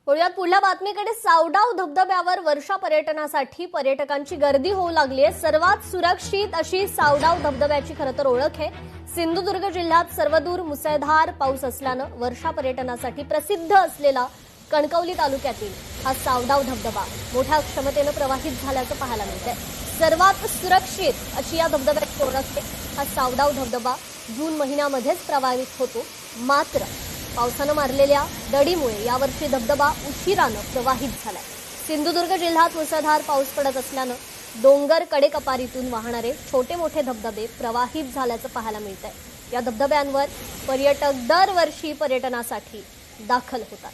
वळूयात पुढल्या बातमीकडे। सावडाव धबधब्यावर वर्षा पर्यटनासाठी पर्यटकांची गर्दी होऊ लागली आहे। सर्वात सुरक्षित अशी सावडाव धबधब्याची खरं तर ओळख आहे। सिंधुदुर्ग जिल्ह्यात सर्वदूर मुसळधार पाऊस असल्यानं वर्षा पर्यटनासाठी प्रसिद्ध असलेला कणकवली तालुक्यातील हा सावडाव धबधबा मोठ्या क्षमतेनं प्रवाहित झाल्याचं पाहायला मिळतंय। सर्वात सुरक्षित अशी या धबधब्याची ओळख आहे। हा सावडाव धबधबा जून महिन्यामध्येच प्रवाहित होतो, मात्र पावसानं मारलेल्या दडीमुळे यावर्षी धबधबा उशिरानं प्रवाहित झालाय। सिंधुदुर्ग जिल्ह्यात मुसळधार पाऊस पडत असल्यानं डोंगर कडेकपारीतून वाहणारे छोटे मोठे धबधबे प्रवाहित झाल्याचं पाहायला मिळतंय। या धबधब्यांवर पर्यटक दरवर्षी पर्यटनासाठी दाखल होतात।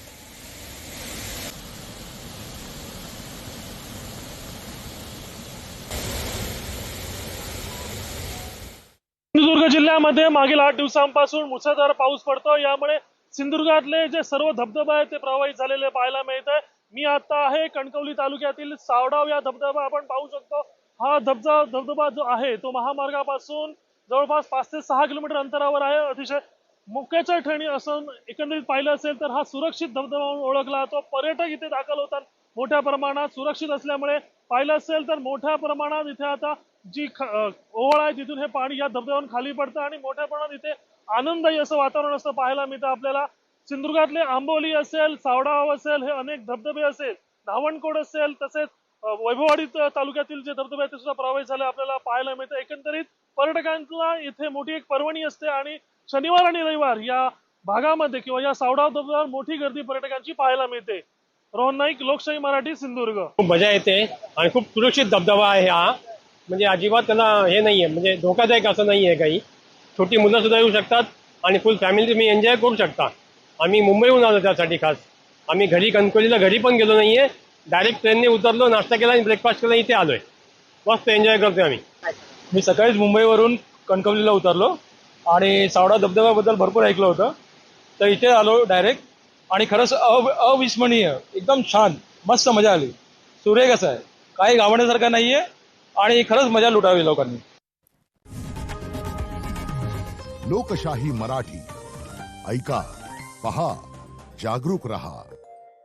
सिंधुदुर्ग जिल्ह्यामध्ये मागील 8 दिवसांपासून मुसळधार पाऊस पडतो। यामुळे सिंधुदुर्गातले जे सर्व धबधबे आहेत ते प्रवाहित झालेले पाहायला मिळतंय। मी आता आहे कणकवली तालुक्यातील सावडाव या धबधबा आपण पाहू शकतो। हा धबधबा जो आहे तो महामार्गापासून जवळपास 5 ते 6 किलोमीटर अंतरावर आहे। अतिशय मोक्याच्या ठिकाणी असून एकंदरीत पाहिलं असेल तर हा सुरक्षित धबधबा म्हणून ओळखला जातो। पर्यटक इथे दाखल होतात मोठ्या प्रमाणात। सुरक्षित असल्यामुळे पाहिलं असेल तर मोठ्या प्रमाणात इथे आता जी ओहोळ आहे तिथून हे पाणी या धबधब्यावरून खाली पडतं आणि मोठ्या प्रमाणात इथे आनंददायी असं वातावरण असतं पाहायला मिळतं आपल्याला। सिंधुदुर्गातले आंबोली असेल, सावडाव असेल, हे अनेक धबधबे असेल, धावणकोड असेल, तसेच वैभववाडी तालुक्यातील जे धबधबे आहेत ते सुद्धा प्रवाहित झाले आपल्याला पाहायला मिळतं। एकंदरीत पर्यटकांना इथे मोठी एक पर्वणी असते आणि शनिवार आणि रविवार या भागामध्ये किंवा या सावडाव धबधब्यावर मोठी गर्दी पर्यटकांची पाहायला मिळते। रोहन नाईक, लोकशाही मराठी, सिंधुदुर्ग। खूप मजा येते आणि खूप सुरक्षित धबधबा आहे हा। म्हणजे अजिबात त्याला हे नाहीये, म्हणजे धोकादायक असं नाहीये काही। छोटी मुलं सुद्धा येऊ शकतात आणि फुल फॅमिली तुम्ही एन्जॉय करू शकता। आम्ही मुंबईहून आलो त्यासाठी खास। आम्ही घरी कणकवलीला घरी पण गेलो नाहीये, डायरेक्ट ट्रेनने उतरलो, नाश्ता केला आणि ब्रेकफास्ट केला, इथे आलोय। मस्त एन्जॉय करतोय आम्ही। मी सकाळीच मुंबईवरून कणकवलीला उतरलो आणि सावडा धबधब्याबद्दल भरपूर ऐकलं होतं, तर इथे आलो डायरेक्ट आणि खरंच अविस्मरणीय, एकदम छान, मस्त मजा आली। सुरेख असं आहे, काही गावण्यासारखं नाहीये आणि खरंच मजा लुटावी लोकांनी। लोकशाही मराठी ऐका, पहा, जागरूक रहा।